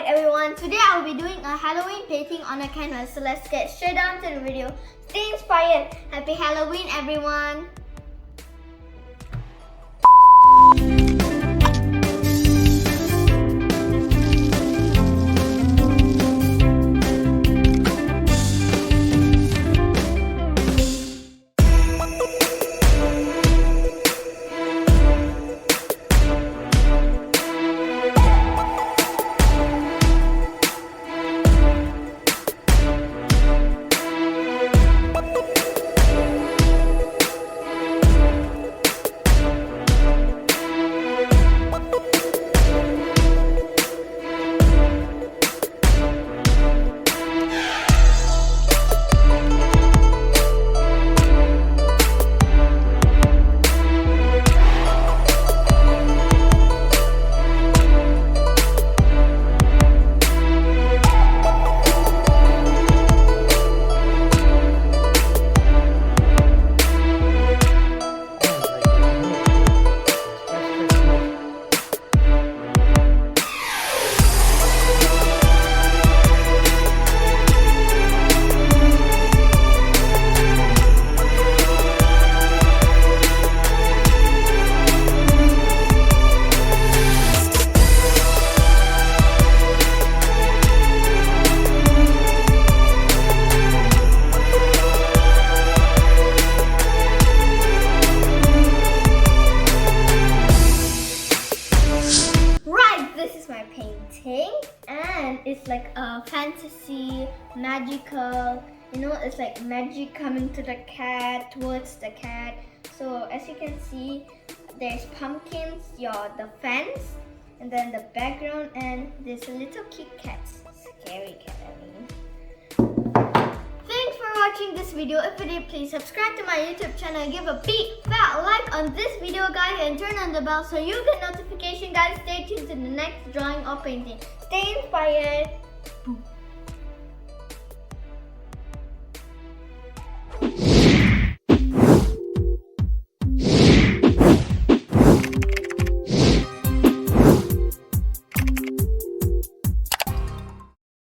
Everyone, today I will be doing a Halloween painting on a canvas, so let's get straight on to the video. Stay inspired. Happy Halloween, everyone. And it's like a fantasy, magical, it's like magic coming to the cat, towards the cat. So as you can see, there's pumpkins, the fence, and then the background, and there's a little cute cat, scary cat Thanks for watching this video. If you did, please subscribe to my YouTube channel, give a big fat like on this video guys, and turn on the bell so you get notification guys. Stay tuned to the next drawing or painting. Stay inspired. Boom.